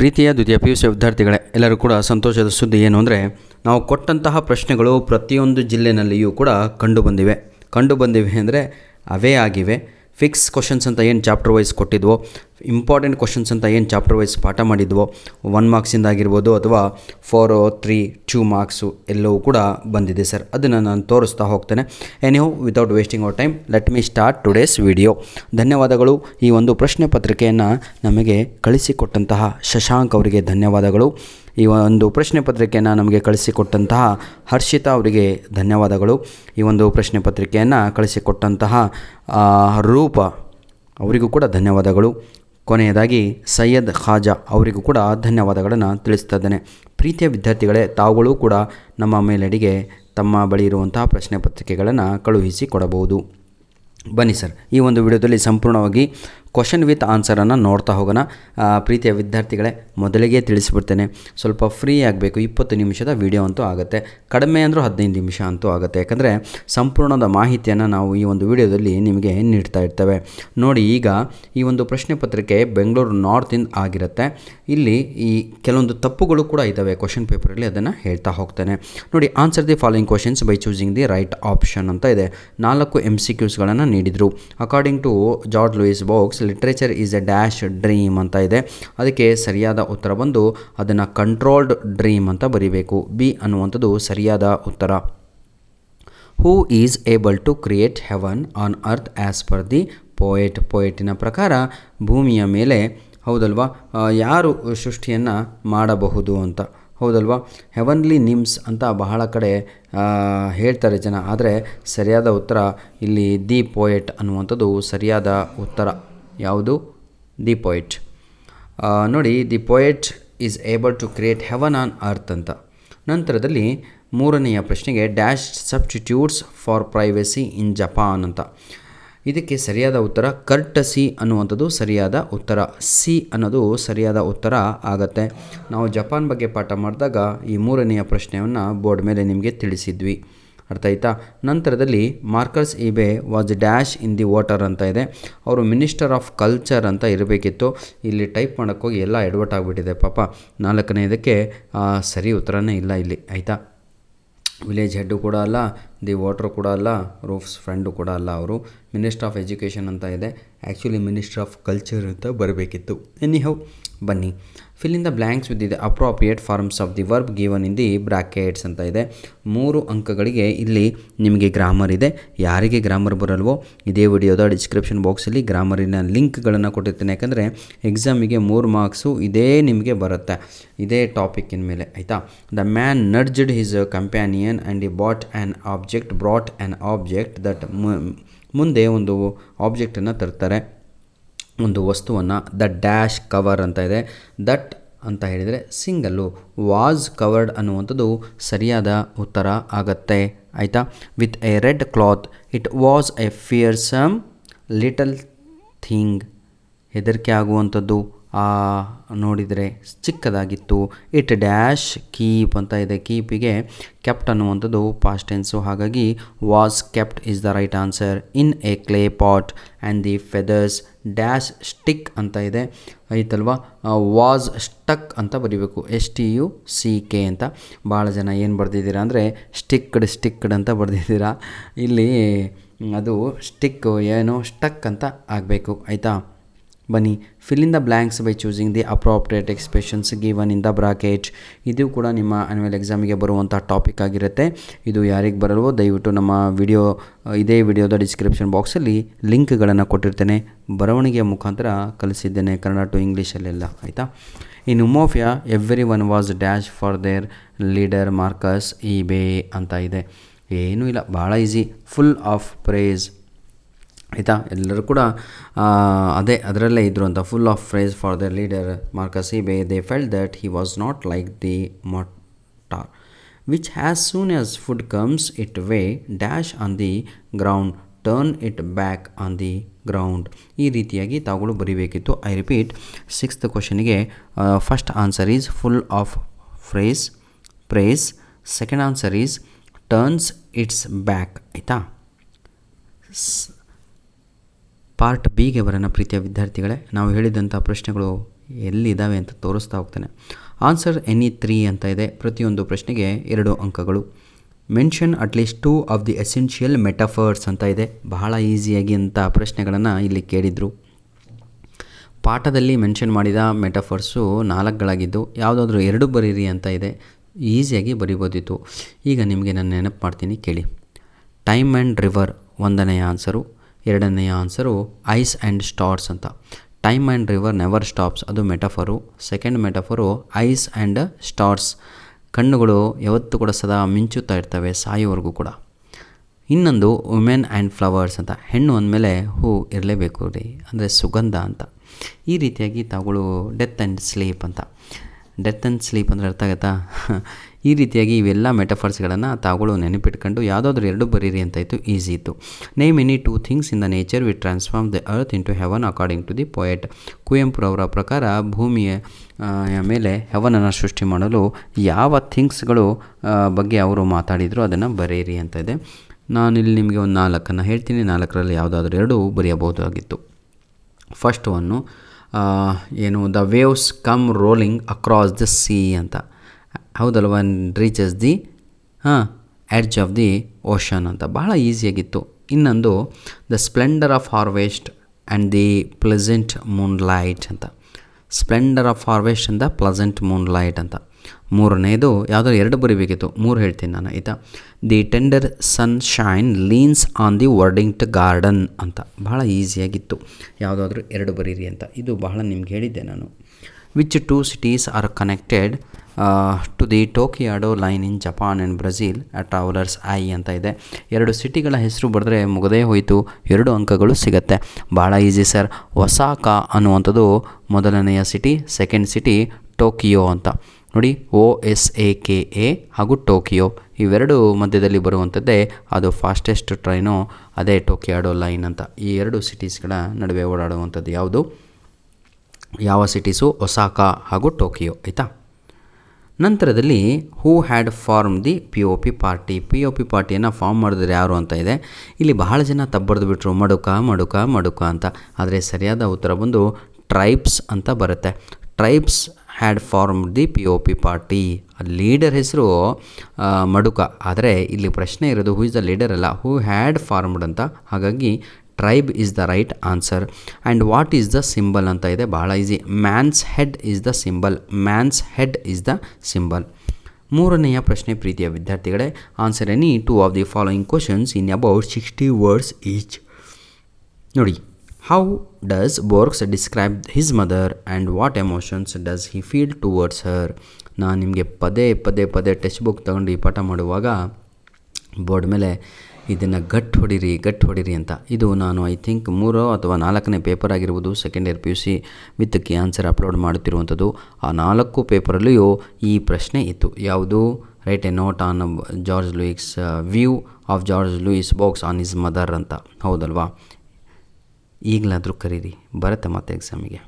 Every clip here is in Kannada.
ಪ್ರೀತಿಯ ದ್ವಿತೀಯ PUC ವಿದ್ಯಾರ್ಥಿಗಳೇ, ಎಲ್ಲರೂ ಕೂಡ ಸಂತೋಷದ ಸುದ್ದಿ ಏನು ಅಂದರೆ, ನಾವು ಕೊಟ್ಟಂತಹ ಪ್ರಶ್ನೆಗಳು ಪ್ರತಿಯೊಂದು ಜಿಲ್ಲೆನಲ್ಲಿಯೂ ಕೂಡ ಕಂಡುಬಂದಿವೆ ಅಂದರೆ ಅವೇ ಆಗಿವೆ. ಫಿಕ್ಸ್ ಕ್ವಶನ್ಸ್ ಅಂತ ಏನು ಚಾಪ್ಟರ್ ವೈಸ್ ಕೊಟ್ಟಿದ್ವೋ, ಇಂಪಾರ್ಟೆಂಟ್ ಕ್ವಶನ್ಸ್ ಅಂತ ಏನು ಚಾಪ್ಟರ್ ವೈಸ್ ಪಾಠ ಮಾಡಿದ್ವೋ, 1 ಮಾರ್ಕ್ಸಿಂದ ಆಗಿರ್ಬೋದು ಅಥವಾ 4, 3, 2 ಮಾರ್ಕ್ಸು ಎಲ್ಲವೂ ಕೂಡ ಬಂದಿದೆ ಸರ್. ಅದನ್ನು ನಾನು ತೋರಿಸ್ತಾ ಹೋಗ್ತೇನೆ. Anyhow without wasting our time, let me start today's video. ಧನ್ಯವಾದಗಳು. ಈ ಒಂದು ಪ್ರಶ್ನೆ ಪತ್ರಿಕೆಯನ್ನು ನಮಗೆ ಕಳಿಸಿಕೊಟ್ಟಂತಹ ಶಶಾಂಕ್ ಅವರಿಗೆ ಧನ್ಯವಾದಗಳು. ಈ ಒಂದು ಪ್ರಶ್ನೆ ಪತ್ರಿಕೆಯನ್ನು ನಮಗೆ ಕಳಿಸಿಕೊಟ್ಟಂತಹ ಹರ್ಷಿತಾ ಅವರಿಗೆ ಧನ್ಯವಾದಗಳು. ಈ ಒಂದು ಪ್ರಶ್ನೆ ಪತ್ರಿಕೆಯನ್ನು ಕಳಿಸಿಕೊಟ್ಟಂತಹ ರೂಪ ಅವರಿಗೂ ಕೂಡ ಧನ್ಯವಾದಗಳು. ಕೊನೆಯದಾಗಿ ಸೈಯದ್ ಖಾಜಾ ಅವರಿಗೂ ಕೂಡ ಧನ್ಯವಾದಗಳನ್ನು ತಿಳಿಸ್ತಾ ಇದ್ದೇನೆ. ಪ್ರೀತಿಯ ವಿದ್ಯಾರ್ಥಿಗಳೇ, ತಾವುಗಳು ಕೂಡ ನಮ್ಮ ಮೇಲೆಡೆಗೆ ತಮ್ಮ ಬಳಿ ಇರುವಂತಹ ಪ್ರಶ್ನೆ ಪತ್ರಿಕೆಗಳನ್ನು ಕಳುಹಿಸಿ ಕೊಡಬಹುದು. ಬನ್ನಿ ಸರ್, ಈ ಒಂದು ವಿಡಿಯೋದಲ್ಲಿ ಸಂಪೂರ್ಣವಾಗಿ ಕ್ವಶನ್ ವಿತ್ ಆನ್ಸರನ್ನು ನೋಡ್ತಾ ಹೋಗೋಣ. ಪ್ರೀತಿಯ ವಿದ್ಯಾರ್ಥಿಗಳೇ, ಮೊದಲಿಗೆ ತಿಳಿಸಿಬಿಡ್ತೇನೆ, ಸ್ವಲ್ಪ ಫ್ರೀ ಆಗಬೇಕು. 20 ನಿಮಿಷದ ವಿಡಿಯೋ ಅಂತೂ ಆಗುತ್ತೆ, ಕಡಿಮೆ ಅಂದರೂ 15 ನಿಮಿಷ ಅಂತೂ ಆಗುತ್ತೆ. ಯಾಕಂದರೆ ಸಂಪೂರ್ಣದ ಮಾಹಿತಿಯನ್ನು ನಾವು ಈ ಒಂದು ವಿಡಿಯೋದಲ್ಲಿ ನಿಮಗೆ ನೀಡ್ತಾ ಇರ್ತೇವೆ. ನೋಡಿ, ಈಗ ಈ ಒಂದು ಪ್ರಶ್ನೆ ಪತ್ರಿಕೆ ಬೆಂಗಳೂರು ನಾರ್ತಿಂದ ಆಗಿರುತ್ತೆ. ಇಲ್ಲಿ ಈ ಕೆಲವೊಂದು ತಪ್ಪುಗಳು ಕೂಡ ಇದ್ದಾವೆ ಕ್ವಶನ್ ಪೇಪರಲ್ಲಿ, ಅದನ್ನು ಹೇಳ್ತಾ ಹೋಗ್ತೇನೆ. ನೋಡಿ, answer the following questions by choosing the right option ಅಂತ ಇದೆ. 4 MCQsಗಳನ್ನು ನೀಡಿದರು. According to Jorge Luis Borges, literature is a dash dream ಅಂತ ಇದೆ. ಅದಕ್ಕೆ ಸರಿಯಾದ ಉತ್ತರ ಬಂದು ಅದನ್ನು ಕಂಟ್ರೋಲ್ಡ್ ಡ್ರೀಮ್ ಅಂತ ಬರೀಬೇಕು. ಬಿ ಅನ್ನುವಂಥದ್ದು ಸರಿಯಾದ ಉತ್ತರ. Who is able to create heaven on earth as per the ಪೋಯೆಟಿನ ಪ್ರಕಾರ ಭೂಮಿಯ ಮೇಲೆ, ಹೌದಲ್ವಾ, ಯಾರು ಸೃಷ್ಟಿಯನ್ನು ಮಾಡಬಹುದು ಅಂತ, ಹೌದಲ್ವಾ. ಹೆವನ್ಲಿ ನಿಮ್ಸ್ ಅಂತ ಬಹಳ ಕಡೆ ಹೇಳ್ತಾರೆ ಜನ, ಆದರೆ ಸರಿಯಾದ ಉತ್ತರ ಇಲ್ಲಿ ದಿ ಪೋಯೆಟ್ ಅನ್ನುವಂಥದ್ದು ಸರಿಯಾದ ಉತ್ತರ. ಯಾವುದು? The poet. ನೋಡಿ, the poet is able to create heaven on earth ಅಂತ. ನಂತರದಲ್ಲಿ 3ನೆಯ ಪ್ರಶ್ನೆಗೆ dash substitutes for privacy in Japan ಅಂತ. ಇದಕ್ಕೆ ಸರಿಯಾದ ಉತ್ತರ ಕರ್ಟಸಿ ಅನ್ನುವಂಥದ್ದು ಸರಿಯಾದ ಉತ್ತರ. ಸಿ ಅನ್ನೋದು ಸರಿಯಾದ ಉತ್ತರ ಆಗತ್ತೆ. ನಾವು ಜಪಾನ್ ಬಗ್ಗೆ ಪಾಠ ಮಾಡಿದಾಗ ಈ 3ನೆಯ ಪ್ರಶ್ನೆಯನ್ನು ಬೋರ್ಡ್ ಮೇಲೆ ನಿಮಗೆ ತಿಳಿಸಿದ್ವಿ, ಅರ್ಥ ಆಯ್ತಾ. ನಂತರದಲ್ಲಿ Marcus Ibe was dash in the water ಅಂತ ಇದೆ. ಅವರು ಮಿನಿಸ್ಟರ್ ಆಫ್ ಕಲ್ಚರ್ ಅಂತ ಇರಬೇಕಿತ್ತು. ಇಲ್ಲಿ ಟೈಪ್ ಮಾಡೋಕ್ಕೋಗಿ ಎಲ್ಲ ಎಡವಟ್ ಆಗಿಬಿಟ್ಟಿದೆ ಪಾಪ. 4ನೇದಕ್ಕೆ ಸರಿ ಉತ್ತರನೇ ಇಲ್ಲ ಇಲ್ಲಿ, ಆಯಿತಾ. ವಿಲೇಜ್ ಹೆಡ್ಡು ಕೂಡ ಅಲ್ಲ, ದಿ ವಾಟರ್ ಕೂಡ ಅಲ್ಲ, ರೂಫ್ಸ್ ಫ್ರೆಂಡು ಕೂಡ ಅಲ್ಲ. ಅವರು ಮಿನಿಸ್ಟರ್ ಆಫ್ ಎಜುಕೇಷನ್ ಅಂತ ಇದೆ, ಆ್ಯಕ್ಚುಲಿ ಮಿನಿಸ್ಟರ್ ಆಫ್ ಕಲ್ಚರ್ ಅಂತ ಬರಬೇಕಿತ್ತು. ಎನಿಹೌ, ಬನ್ನಿ. Fill in the blanks with the appropriate forms of the verb given in the brackets ಅಂತ ಇದೆ. 3 ಅಂಕಗಳಿಗೆ ಇಲ್ಲಿ ನಿಮಗೆ ಗ್ರಾಮರ್ ಇದೆ. ಯಾರಿಗೆ ಗ್ರಾಮರ್ ಬರಲ್ವೋ ಇದೇ ವಿಡಿಯೋದ ಡಿಸ್ಕ್ರಿಪ್ಷನ್ ಬಾಕ್ಸಲ್ಲಿ ಗ್ರಾಮರಿನ ಲಿಂಕ್ಗಳನ್ನು ಕೊಟ್ಟಿರ್ತೇನೆ. ಯಾಕಂದರೆ ಎಕ್ಸಾಮಿಗೆ 3 ಮಾರ್ಕ್ಸು ಇದೇ ನಿಮಗೆ ಬರುತ್ತೆ, ಇದೇ ಟಾಪಿಕ್ಕಿನ ಮೇಲೆ, ಆಯಿತಾ. The man nudged his companion and he brought an object that. ಮುಂದೆ ಒಂದು ಆಬ್ಜೆಕ್ಟನ್ನು ತರ್ತಾರೆ, ಒಂದು ವಸ್ತುವನ್ನು. ದ ಡ್ಯಾಶ್ ಕವರ್ ಅಂತ ಇದೆ. ದಟ್ ಅಂತ ಹೇಳಿದರೆ ಸಿಂಗಲ್ಲು. ವಾಸ್ ಕವರ್ಡ್ ಅನ್ನುವಂಥದ್ದು ಸರಿಯಾದ ಉತ್ತರ ಆಗತ್ತೆ, ಆಯಿತಾ. With a red cloth it was a fearsome little thing. ಹೆದರಿಕೆ ಆಗುವಂಥದ್ದು, ನೋಡಿದರೆ ಚಿಕ್ಕದಾಗಿತ್ತು. ಇಟ್ ಡ್ಯಾಶ್ ಕೀಪ್ ಅಂತ ಇದೆ. ಕೀಪಿಗೆ ಕೆಪ್ಟ್ ಅನ್ನುವಂಥದ್ದು ಪಾಸ್ಟ್ ಟೆನ್ಸು, ಹಾಗಾಗಿ was kept is the right answer. In a clay pot and the feathers dash stick ಅಂತ ಇದೆ, ಆಯ್ತಲ್ವಾ. ವಾಸ್ ಸ್ಟಕ್ ಅಂತ ಬರೀಬೇಕು, STUCK ಅಂತ. ಭಾಳ ಜನ ಏನು ಬರೆದಿದ್ದೀರಾ ಅಂದರೆ ಸ್ಟಿಕ್ಡ್ ಅಂತ ಬರೆದಿದ್ದೀರಾ. ಇಲ್ಲಿ ಅದು ಸ್ಟಿಕ್ ಏನು ಸ್ಟಕ್ ಅಂತ ಆಗಬೇಕು, ಆಯಿತಾ. ಬನ್ನಿ, fill in the blanks by choosing the appropriate expressions given in the bracket. ಇದು ಕೂಡ ನಿಮ್ಮ ಆನ್ಯುವಲ್ ಎಕ್ಸಾಮಿಗೆ ಬರುವಂಥ ಟಾಪಿಕ್ ಆಗಿರುತ್ತೆ. ಇದು ಯಾರಿಗೆ ಬರಲ್ವೋ ದಯವಿಟ್ಟು ನಮ್ಮ ಇದೇ ವಿಡಿಯೋದ ಡಿಸ್ಕ್ರಿಪ್ಷನ್ ಬಾಕ್ಸಲ್ಲಿ ಲಿಂಕ್ಗಳನ್ನು ಕೊಟ್ಟಿರ್ತೇನೆ. ಬರವಣಿಗೆಯ ಮುಖಾಂತರ ಕಲಿಸಿದ್ದೇನೆ, ಕನ್ನಡ ಟು ಇಂಗ್ಲೀಷಲ್ಲೆಲ್ಲ, ಆಯಿತಾ. In Umuofia everyone was dash for their leader Marcus Ibe ಅಂತ ಇದೆ. ಏನೂ ಇಲ್ಲ, ಭಾಳ ಈಸಿ. ಫುಲ್ ಆಫ್ ಪ್ರೇಸ್, ಆಯಿತಾ. ಎಲ್ಲರೂ ಕೂಡ ಅದರಲ್ಲೇ ಇದ್ದರು ಅಂತ. Full of praise for the leader Marcus Ibe. They felt that he was not like the mortar which as soon as food comes it way dash on the ground turn it back on the ground. ಈ ರೀತಿಯಾಗಿ ತಾವುಗಳು ಬರೀಬೇಕಿತ್ತು. ಐ ರಿಪೀಟ್, 6th ಕ್ವಶನಿಗೆ first answer is full of praise. Second answer is turns its back, ಆಯಿತಾ. ಪಾರ್ಟ್ ಬಿಗೆ ಬರೋಣ ಪ್ರೀತಿಯ ವಿದ್ಯಾರ್ಥಿಗಳೇ. ನಾವು ಹೇಳಿದಂಥ ಪ್ರಶ್ನೆಗಳು ಎಲ್ಲಿದ್ದಾವೆ ಅಂತ ತೋರಿಸ್ತಾ ಹೋಗ್ತೇನೆ. ಆನ್ಸರ್ ಎನಿ 3 ಅಂತ ಇದೆ. ಪ್ರತಿಯೊಂದು ಪ್ರಶ್ನೆಗೆ 2 ಅಂಕಗಳು. Mention at least 2 of the essential metaphors ಅಂತ ಇದೆ. ಬಹಳ ಈಸಿಯಾಗಿ ಅಂಥ ಪ್ರಶ್ನೆಗಳನ್ನು ಇಲ್ಲಿ ಕೇಳಿದರು. ಪಾಠದಲ್ಲಿ ಮೆನ್ಷನ್ ಮಾಡಿದ ಮೆಟಫರ್ಸು 4ಗಳಾಗಿದ್ದು ಯಾವುದಾದ್ರೂ 2 ಬರೀರಿ ಅಂತ ಇದೆ. ಈಸಿಯಾಗಿ ಬರಿಬೋದಿತ್ತು. ಈಗ ನಿಮಗೆ ನಾನು ನೆನಪು ಮಾಡ್ತೀನಿ, ಕೇಳಿ. ಟೈಮ್ ಆ್ಯಂಡ್ ರಿವರ್ 1ನೆಯ ಆನ್ಸರು. 2ನೆಯ ಆನ್ಸರು ಐಸ್ ಆ್ಯಂಡ್ ಸ್ಟಾರ್ಸ್ ಅಂತ. Time and river never stops, ಅದು metaphor. Second metaphor ice and stars, ಕಣ್ಣುಗಳು ಯಾವತ್ತೂ ಕೂಡ ಸದಾ ಮಿಂಚುತ್ತಾ ಇರ್ತವೆ ಸಾಯೋವರೆಗೂ ಕೂಡ. ಇನ್ನೊಂದು ವುಮೆನ್ ಆ್ಯಂಡ್ ಫ್ಲವರ್ಸ್ ಅಂತ. ಹೆಣ್ಣು ಅಂದಮೇಲೆ ಹೂ ಇರಲೇಬೇಕು ರೀ, ಅಂದರೆ ಸುಗಂಧ ಅಂತ. ಈ ರೀತಿಯಾಗಿ ತಾವುಗಳು ಡೆತ್ ಆ್ಯಂಡ್ ಸ್ಲೀಪ್ ಅಂತ. ಡೆತ್ ಆ್ಯಂಡ್ ಸ್ಲೀಪ್ ಅಂದರೆ ಅರ್ಥ ಆಗುತ್ತಾ? ಈ ರೀತಿಯಾಗಿ ಇವೆಲ್ಲ ಮೆಟಫರ್ಸ್ಗಳನ್ನು ತಾವುಗಳು ನೆನಪಿಟ್ಕೊಂಡು ಯಾವುದಾದ್ರೂ 2 ಬರೀರಿ ಅಂತ ಇತ್ತು. ಈಸಿ ಇತ್ತು. Name any 2 things in the nature which transform the earth into heaven according to the poet. ಕುವೆಂಪುರವರ ಪ್ರಕಾರ ಭೂಮಿಯ ಮೇಲೆ ಹೆವನನ್ನು ಸೃಷ್ಟಿ ಮಾಡಲು ಯಾವ ಥಿಂಗ್ಸ್ಗಳು ಬಗ್ಗೆ ಅವರು ಮಾತಾಡಿದರು ಅದನ್ನು ಬರೀರಿ ಅಂತ ಇದೆ. ನಾನಿಲ್ಲಿ ನಿಮಗೆ ಒಂದು 4 ಹೇಳ್ತೀನಿ. 4ರಲ್ಲಿ ಯಾವುದಾದ್ರೂ 2 ಬರೆಯಬಹುದಾಗಿತ್ತು. ಫಸ್ಟ್ ಒನ್ನು ಏನು, the waves come rolling across the sea ಅಂತ. ಹೌದಲ್ವ, reaches the edge of the ocean ಅಂತ. ಬಹಳ ಈಸಿಯಾಗಿತ್ತು. ಇನ್ನೊಂದು the splendour of harvest and the pleasant moonlight ಅಂತ. Splendour of harvest and pleasant moonlight ಅಂತ. 3ನೇದು ಯಾವುದಾದ್ರು 2 ಬರೀಬೇಕಿತ್ತು. 3 ಹೇಳ್ತೀನಿ ನಾನು, ಆಯಿತಾ. The tender sunshine leans on the verdant garden ಅಂತ. ಬಹಳ ಈಸಿಯಾಗಿತ್ತು. ಯಾವುದಾದ್ರೂ 2 ಬರೀರಿ ಅಂತ. ಇದು ಬಹಳ ನಿಮ್ಗೆ ಹೇಳಿದ್ದೆ ನಾನು. Which 2 cities are connected to the Tokaido line in Japan and Brazil a traveller's eye ಅಂತ ಇದೆ. 2 ಸಿಟಿಗಳ ಹೆಸರು ಬರೆದ್ರೆ ಮುಗದೇ ಹೋಯಿತು, 2 ಅಂಕಗಳು ಸಿಗುತ್ತೆ. ಭಾಳ ಈಸಿ ಸರ್. ಒಸಾಕಾ ಅನ್ನುವಂಥದ್ದು ಮೊದಲನೆಯ ಸಿಟಿ, ಸೆಕೆಂಡ್ ಸಿಟಿ ಟೋಕಿಯೋ ಅಂತ. ನೋಡಿ, OSAKA ಹಾಗೂ ಟೋಕಿಯೋ ಇವೆರಡು ಮಧ್ಯದಲ್ಲಿ ಬರುವಂಥದ್ದೇ ಅದು ಫಾಸ್ಟೆಸ್ಟ್ ಟ್ರೈನು, ಅದೇ ಟೋಕಿಯಾಡೋ ಲೈನ್ ಅಂತ. ಈ 2 ಸಿಟೀಸ್ಗಳ ನಡುವೆ ಓಡಾಡುವಂಥದ್ದು ಯಾವುದು? ಯಾವ ಸಿಟೀಸು? ಒಸಾಕಾ ಹಾಗೂ ಟೋಕಿಯೋ, ಆಯಿತಾ. ನಂತರದಲ್ಲಿ who had form the POP party. POP ಪಾರ್ಟಿಯನ್ನು ಫಾರ್ಮ್ ಮಾಡಿದ್ರೆ ಯಾರು ಅಂತ ಇದೆ. ಇಲ್ಲಿ ಬಹಳ ಜನ ತಬ್ಬರ್ದು ಬಿಟ್ಟರು, ಮಡುಕ ಅಂತ. ಆದರೆ ಸರಿಯಾದ ಉತ್ತರ ಬಂದು ಟ್ರೈಬ್ಸ್ ಅಂತ ಬರುತ್ತೆ. Tribes had form the POP party. Leader ಹೆಸರು ಮಡುಕ, ಆದರೆ ಇಲ್ಲಿ ಪ್ರಶ್ನೆ ಇರೋದು ಹೂ ಇಸ್ ದ ಲೀಡರ್ ಅಲ್ಲ, ಹೂ ಹ್ಯಾಡ್ ಫಾರ್ಮ್ಡ್ ಅಂತ. ಹಾಗಾಗಿ tribe is the right answer. And what is the symbol ಅಂತ ಇದೆ. ಭಾಳ easy. Man's head is the symbol. Man's head is the symbol. 3ನೆಯ ಪ್ರಶ್ನೆ ಪ್ರೀತಿಯ ವಿದ್ಯಾರ್ಥಿಗಳೇ, answer any 2 of the following questions in about 60 words each. ನೋಡಿ, how does Borges describe his mother and what emotions does he feel towards her. ನಾನು ನಿಮಗೆ ಪದೇ ಟೆಕ್ಸ್ಟ್ ಬುಕ್ ತಗೊಂಡು ಈ ಪಾಠ ಮಾಡುವಾಗ ಬೋರ್ಡ್ ಮೇಲೆ ಇದನ್ನು ಗಟ್ಟು ಹೊಡಿರಿ ಅಂತ. ಇದು ನಾನು ಐ ಥಿಂಕ್ 3 ಅಥವಾ 4ನೇ ಪೇಪರ್ ಆಗಿರ್ಬೋದು, second year PUC with key answer upload ಮಾಡುತ್ತಿರುವಂಥದ್ದು. ಆ 4 ಪೇಪರಲ್ಲಿಯೂ ಈ ಪ್ರಶ್ನೆ ಇತ್ತು. ಯಾವುದು? Write a note on Jorge Luis view of Jorge Luis Borges on his mother ಅಂತ. ಹೌದಲ್ವಾ? ಈಗಲಾದರೂ ಕರೀರಿ, ಬರುತ್ತೆ ಮತ್ತೆ ಎಕ್ಸಾಮಿಗೆ.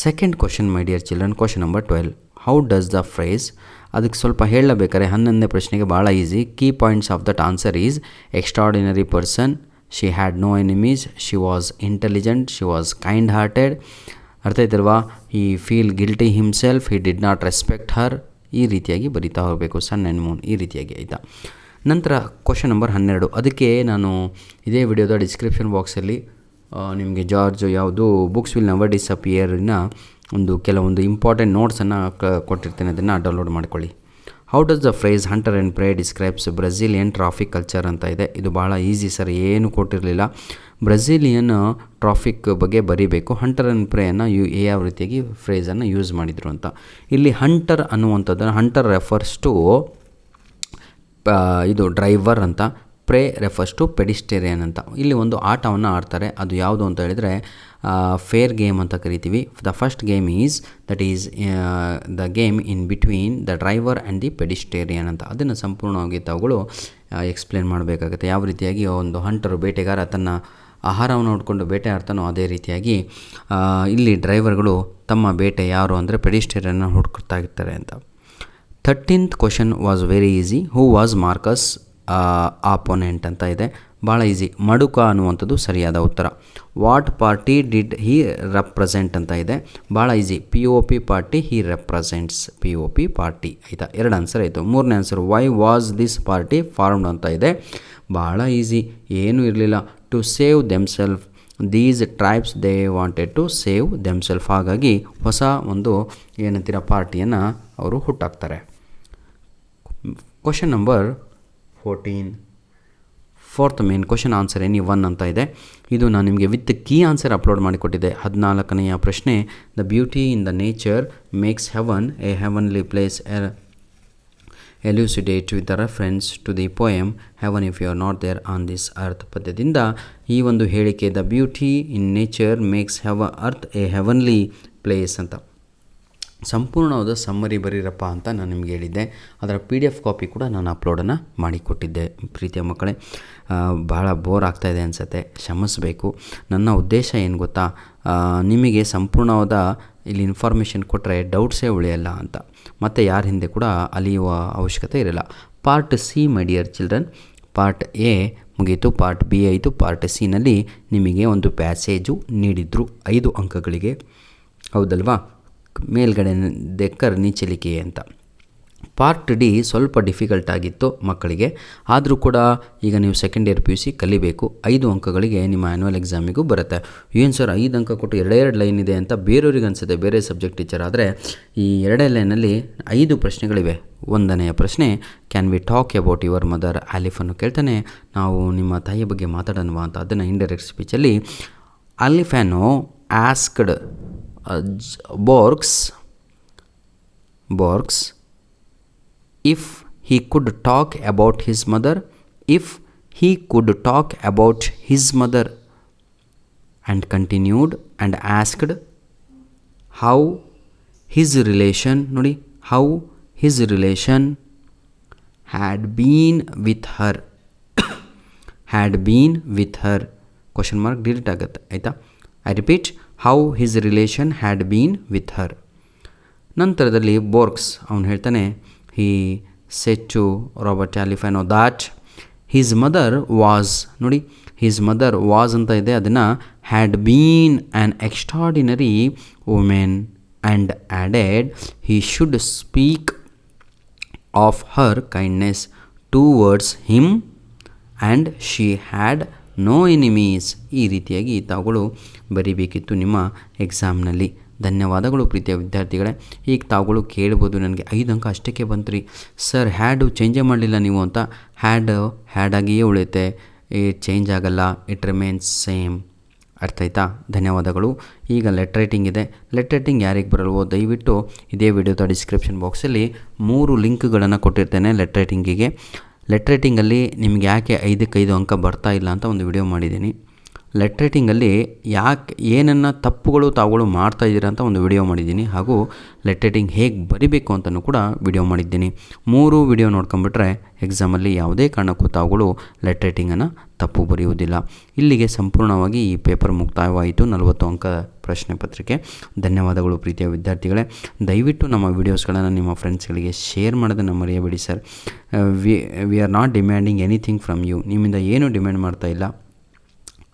Second question my dear children, question number 12. How does the phrase, ಅದಕ್ಕೆ ಸ್ವಲ್ಪ ಹೇಳಬೇಕಾರೆ 11ನೇ ಪ್ರಶ್ನೆಗೆ ಭಾಳ easy. Key points of that answer is extraordinary person, she had no enemies, she was intelligent, she was kind hearted. ಅರ್ಥ ಆಯ್ತಲ್ವಾ? He feel guilty himself, he did not respect her. ಈ ರೀತಿಯಾಗಿ ಬರಿತಾ ಹೋಗಬೇಕು, ಸನ್ ಆ್ಯಂಡ್ ಮೂನ್ ಈ ರೀತಿಯಾಗಿ, ಆಯಿತಾ. ನಂತರ ಕ್ವಶನ್ ನಂಬರ್ 12. ಅದಕ್ಕೆ ನಾನು ಇದೇ ವಿಡಿಯೋದ ಡಿಸ್ಕ್ರಿಪ್ಷನ್ ಬಾಕ್ಸಲ್ಲಿ ನಿಮಗೆ ಜಾರ್ಜ್ ಯಾವುದು ಬುಕ್ಸ್ ವಿಲ್ ನೆವರ್ ಡಿಸಪಿಯರ್ನ ಕೆಲವೊಂದು ಇಂಪಾರ್ಟೆಂಟ್ ನೋಟ್ಸನ್ನು ಕೊಟ್ಟಿರ್ತೇನೆ, ಅದನ್ನು ಡೌನ್ಲೋಡ್ ಮಾಡ್ಕೊಳ್ಳಿ. How does the phrase hunter and pray describes Brazilian traffic culture ಅಂತ ಇದೆ. ಇದು ಭಾಳ ಈಸಿ ಸರ್, ಏನು ಕೊಟ್ಟಿರಲಿಲ್ಲ. ಬ್ರೆಜಿಲಿಯನ್ ಟ್ರಾಫಿಕ್ ಬಗ್ಗೆ ಬರೀಬೇಕು. ಹಂಟರ್ ಆ್ಯಂಡ್ ಪ್ರೇಯನ್ನು ಯಾವ ರೀತಿಯಾಗಿ ಫ್ರೇಸನ್ನು ಯೂಸ್ ಮಾಡಿದರು ಅಂತ. ಇಲ್ಲಿ ಹಂಟರ್ ಅನ್ನುವಂಥದ್ದನ್ನು, ಹಂಟರ್ ರೆಫರ್ಸ್ ಟು ಇದು ಡ್ರೈವರ್ ಅಂತ, ಪ್ರೇ ರೆಫರ್ಸ್ ಟು ಪೆಡಿಸ್ಟೇರಿಯನ್ ಅಂತ. ಇಲ್ಲಿ ಒಂದು ಆಟವನ್ನು ಆಡ್ತಾರೆ, ಅದು ಯಾವುದು ಅಂತ ಹೇಳಿದರೆ ಫೇರ್ ಗೇಮ್ ಅಂತ ಕರಿತೀವಿ. The first game that is the game in between the driver and the pedestrian ಅಂತ. ಅದನ್ನು ಸಂಪೂರ್ಣವಾಗಿ ತಾವುಗಳು ಎಕ್ಸ್ಪ್ಲೇನ್ ಮಾಡಬೇಕಾಗುತ್ತೆ. ಯಾವ ರೀತಿಯಾಗಿ ಒಂದು ಹಂಟರು, ಬೇಟೆಗಾರ ತನ್ನ ಆಹಾರವನ್ನು ನೋಡಿಕೊಂಡು ಬೇಟೆ ಆಡ್ತಾನೋ ಅದೇ ರೀತಿಯಾಗಿ ಇಲ್ಲಿ ಡ್ರೈವರ್ಗಳು ತಮ್ಮ ಬೇಟೆ ಯಾರು ಅಂದರೆ ಪೆಡಿಸ್ಟೇರಿಯನ್ನ ಹುಡುಕ್ತಾ ಇರ್ತಾರೆ ಅಂತ. 13th question was very easy. Who was Marcus opponent ಅಂತ ಇದೆ. ಭಾಳ ಈಸಿ, ಮಡುಕ ಅನ್ನುವಂಥದ್ದು ಸರಿಯಾದ ಉತ್ತರ. What party did he represent ಅಂತ ಇದೆ, ಭಾಳ easy, POP party he represents, POP party ಆಯಿತಾ. 2 ಆನ್ಸರ್ ಆಯಿತು. 3ನೇ answer why was this party formed ಅಂತ ಇದೆ, ಭಾಳ ಈಸಿ, ಏನೂ ಇರಲಿಲ್ಲ. To save themself these tribes they wanted to save themself, ಹಾಗಾಗಿ ಹೊಸ ಒಂದು ಏನಂತೀರ ಪಾರ್ಟಿಯನ್ನು ಅವರು ಹುಟ್ಟಾಕ್ತಾರೆ. Question number 14, fourth main question answer any one ಅಂತ ಇದೆ. ಇದು ನಾನು ನಿಮಗೆ ವಿತ್ ಕೀ ಆನ್ಸರ್ ಅಪ್ಲೋಡ್ ಮಾಡಿಕೊಟ್ಟಿದ್ದೆ. 14ನೆಯ ಪ್ರಶ್ನೆ, the beauty in the nature makes heaven a heavenly place elucidate with the reference to the poem heaven if you are not there on this earth. ಪದ್ಯದಿಂದ ಈ ಒಂದು ಹೇಳಿಕೆ, the beauty in nature makes earth a heavenly place ಅಂತ ಸಂಪೂರ್ಣವಾದ ಸಮ್ಮರಿ ಬರೀರಪ್ಪ ಅಂತ ನಾನು ನಿಮಗೆ ಹೇಳಿದ್ದೆ. ಅದರ PDF ಕಾಪಿ ಕೂಡ ನಾನು ಅಪ್ಲೋಡನ್ನು ಮಾಡಿಕೊಟ್ಟಿದ್ದೆ. ಪ್ರೀತಿಯ ಮಕ್ಕಳೇ, ಭಾಳ ಬೋರ್ ಆಗ್ತಾಯಿದೆ ಅನಿಸುತ್ತೆ, ಕ್ಷಮಿಸಬೇಕು. ನನ್ನ ಉದ್ದೇಶ ಏನು ಗೊತ್ತಾ, ನಿಮಗೆ ಸಂಪೂರ್ಣವಾದ ಇಲ್ಲಿ ಇನ್ಫಾರ್ಮೇಷನ್ ಕೊಟ್ಟರೆ ಡೌಟ್ಸೇ ಉಳಿಯಲ್ಲ ಅಂತ, ಮತ್ತು ಯಾರ ಹಿಂದೆ ಕೂಡ ಅಲಿಯುವ ಅವಶ್ಯಕತೆ ಇರಲ್ಲ. Part C my dear children, part A ಮುಗೀತು, ಪಾರ್ಟ್ B ಆಯಿತು. ಪಾರ್ಟ್ Cನಲ್ಲಿ ನಿಮಗೆ ಒಂದು ಪ್ಯಾಸೇಜು ನೀಡಿದ್ರು 5 ಅಂಕಗಳಿಗೆ, ಹೌದಲ್ವಾ, ಮೇಲ್ಗಡೆ ದೆಕ್ಕರ್ ನೀಚಲಿಕೆ ಅಂತ. ಪಾರ್ಟ್ D ಸ್ವಲ್ಪ ಡಿಫಿಕಲ್ಟ್ ಆಗಿತ್ತು ಮಕ್ಕಳಿಗೆ, ಆದರೂ ಕೂಡ ಈಗ ನೀವು ಸೆಕೆಂಡ್ ಇಯರ್ PUC ಕಲಿಬೇಕು. 5 ಅಂಕಗಳಿಗೆ ನಿಮ್ಮ ಆ್ಯನ್ಯುವಲ್ ಎಕ್ಸಾಮಿಗೂ ಬರುತ್ತೆ. ಏನು ಸರ್ 5 ಅಂಕ ಕೊಟ್ಟು 2 ಲೈನ್ ಇದೆ ಅಂತ ಬೇರೆಯವ್ರಿಗೆ ಅನಿಸುತ್ತೆ, ಬೇರೆ ಸಬ್ಜೆಕ್ಟ್ ಟೀಚರ್. ಆದರೆ ಈ 2 ಲೈನಲ್ಲಿ 5 ಪ್ರಶ್ನೆಗಳಿವೆ. 1ನೆಯ ಪ್ರಶ್ನೆ, can we talk about your mother ಆಲಿಫನ್ನು ಕೇಳ್ತಾನೆ, ನಾವು ನಿಮ್ಮ ತಾಯಿಯ ಬಗ್ಗೆ ಮಾತಾಡೋಣವಾ ಅಂತ. ಅದನ್ನು ಇಂಡೈರೆಕ್ಟ್ ಸ್ಪೀಚಲ್ಲಿ Alifano asked Borks if he could talk about his mother, if he could talk about his mother, and continued and asked how his relation, ನೋಡಿ, how his relation had been with her, had been with her, question mark delete ಆಗುತ್ತೆ ಆಯಿತಾ. I repeat, how his relation had been with her. ನಂತರದಲ್ಲಿ ಬೋರ್ಕ್ಸ್ ಅವನು ಹೇಳ್ತಾನೆ, he said to Robert Alifano that his mother was, ನೋಡಿ ಹಿಸ್ ಮದರ್ ವಾಸ್ ಅಂತ ಇದೆ, ಅದನ್ನು had been an extraordinary women and added he should speak of her kindness towards him and she had no enemies. ಈ ರೀತಿಯಾಗಿ ತಾವುಗಳು ಬರೀಬೇಕಿತ್ತು ನಿಮ್ಮ ಎಕ್ಸಾಮ್ನಲ್ಲಿ. ಧನ್ಯವಾದಗಳು ಪ್ರೀತಿಯ ವಿದ್ಯಾರ್ಥಿಗಳೇ. ಈಗ ತಾವುಗಳು ಕೇಳ್ಬೋದು, ನನಗೆ 5 ಅಂಕ ಅಷ್ಟಕ್ಕೆ ಬಂತ್ರಿ ಸರ್, ಹ್ಯಾಡು ಚೇಂಜೇ ಮಾಡಲಿಲ್ಲ ನೀವು ಅಂತ. ಹ್ಯಾಡಾಗಿಯೇ ಉಳಿಯುತ್ತೆ, ಚೇಂಜ್ ಆಗಲ್ಲ, ಇಟ್ ರಿಮೇನ್ಸ್ ಸೇಮ್. ಅರ್ಥ ಆಯ್ತಾ? ಧನ್ಯವಾದಗಳು. ಈಗ ಲೆಟ್ ರೈಟಿಂಗ್ ಇದೆ. ಲೆಟ್ ರೈಟಿಂಗ್ ಯಾರಿಗೆ ಬರಲ್ವೋ ದಯವಿಟ್ಟು ಇದೇ ವಿಡಿಯೋದ ಡಿಸ್ಕ್ರಿಪ್ಷನ್ ಬಾಕ್ಸಲ್ಲಿ 3 ಲಿಂಕ್ಗಳನ್ನು ಕೊಟ್ಟಿರ್ತೇನೆ ಲೆಟ್ ರೈಟಿಂಗಿಗೆ. ಲೆಟ್ ರೈಟಿಂಗಲ್ಲಿ ನಿಮ್ಗೆ ಯಾಕೆ 5ಕ್ಕೆ 5 ಅಂಕ ಬರ್ತಾ ಇಲ್ಲ ಅಂತ ಒಂದು ವಿಡಿಯೋ ಮಾಡಿದ್ದೀನಿ. ಲೆಟ್ ರೈಟಿಂಗಲ್ಲಿ ಯಾಕೆ ಏನನ್ನು ತಪ್ಪುಗಳು ತಾವುಗಳು ಮಾಡ್ತಾಯಿದ್ದೀರಾ ಅಂತ ಒಂದು ವಿಡಿಯೋ ಮಾಡಿದ್ದೀನಿ. ಹಾಗೂ ಲೆಟ್ ರೈಟಿಂಗ್ ಹೇಗೆ ಬರಿಬೇಕು ಅಂತಲೂ ಕೂಡ ವಿಡಿಯೋ ಮಾಡಿದ್ದೀನಿ. 3 ವಿಡಿಯೋ ನೋಡ್ಕೊಂಬಿಟ್ರೆ ಎಕ್ಸಾಮಲ್ಲಿ ಯಾವುದೇ ಕಾರಣಕ್ಕೂ ತಾವುಗಳು ಲೆಟ್ ರೈಟಿಂಗನ್ನು ತಪ್ಪು ಬರೆಯುವುದಿಲ್ಲ. ಇಲ್ಲಿಗೆ ಸಂಪೂರ್ಣವಾಗಿ ಈ ಪೇಪರ್ ಮುಕ್ತಾಯವಾಯಿತು. 40 ಅಂಕ ಪ್ರಶ್ನೆ ಪತ್ರಿಕೆ. ಧನ್ಯವಾದಗಳು ಪ್ರೀತಿಯ ವಿದ್ಯಾರ್ಥಿಗಳೇ. ದಯವಿಟ್ಟು ನಮ್ಮ ವೀಡಿಯೋಸ್ಗಳನ್ನು ನಿಮ್ಮ ಫ್ರೆಂಡ್ಸ್ಗಳಿಗೆ ಶೇರ್ ಮಾಡೋದನ್ನು ಮರೆಯಬೇಡಿ sir. We are not demanding anything from you. ನಿಮ್ಮಿಂದ ಏನೂ ಡಿಮ್ಯಾಂಡ್ ಮಾಡ್ತಾ ಇಲ್ಲ.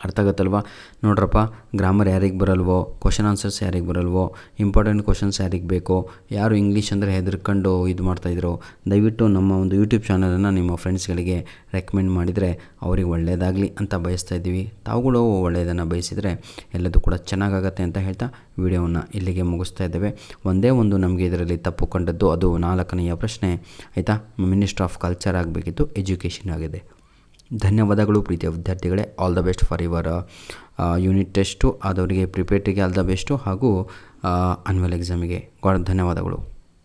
ಅರ್ಥ ಆಗುತ್ತಲ್ವ? ನೋಡ್ರಪ್ಪ, ಗ್ರಾಮರ್ ಯಾರಿಗೆ ಬರಲ್ವೋ, ಕ್ವಶನ್ ಆನ್ಸರ್ಸ್ ಯಾರಿಗೆ ಬರಲ್ವೋ, ಇಂಪಾರ್ಟೆಂಟ್ ಕ್ವಶನ್ಸ್ ಯಾರಿಗೆ ಬೇಕೋ, ಯಾರು ಇಂಗ್ಲೀಷ್ ಅಂದರೆ ಹೆದರ್ಕೊಂಡು ಇದು ಮಾಡ್ತಾಯಿದ್ರು, ದಯವಿಟ್ಟು ನಮ್ಮ ಒಂದು ಯೂಟ್ಯೂಬ್ ಚಾನಲನ್ನು ನಿಮ್ಮ ಫ್ರೆಂಡ್ಸ್ಗಳಿಗೆ ರೆಕಮೆಂಡ್ ಮಾಡಿದರೆ ಅವರಿಗೆ ಒಳ್ಳೆಯದಾಗಲಿ ಅಂತ ಬಯಸ್ತಾ ಇದ್ದೀವಿ. ತಾವುಗಳು ಒಳ್ಳೆಯದನ್ನು ಬಯಸಿದರೆ ಎಲ್ಲದೂ ಕೂಡ ಚೆನ್ನಾಗಾಗತ್ತೆ ಅಂತ ಹೇಳ್ತಾ ವಿಡಿಯೋವನ್ನು ಇಲ್ಲಿಗೆ ಮುಗಿಸ್ತಾ ಇದ್ದೇವೆ. ಒಂದೇ ಒಂದು ನಮಗೆ ಇದರಲ್ಲಿ ತಪ್ಪು ಕಂಡದ್ದು, ಅದು 4ನೆಯ ಪ್ರಶ್ನೆ ಆಯಿತಾ. ಮಿನಿಸ್ಟರ್ ಆಫ್ ಕಲ್ಚರ್ ಆಗಬೇಕಿತ್ತು, ಎಜುಕೇಷನ್ ಆಗಿದೆ. ಧನ್ಯವಾದಗಳು ಪ್ರೀತಿಯ ವಿದ್ಯಾರ್ಥಿಗಳೇ. All the best for your unit test. ಆದವರಿಗೆ ಪ್ರಿಪೇರ್ಟಿಗೆ ಆಲ್ ದ ಬೆಸ್ಟು, ಹಾಗೂ ಆನ್ಯುವಲ್ ಎಕ್ಸಾಮಿಗೆ ಧನ್ಯವಾದಗಳು.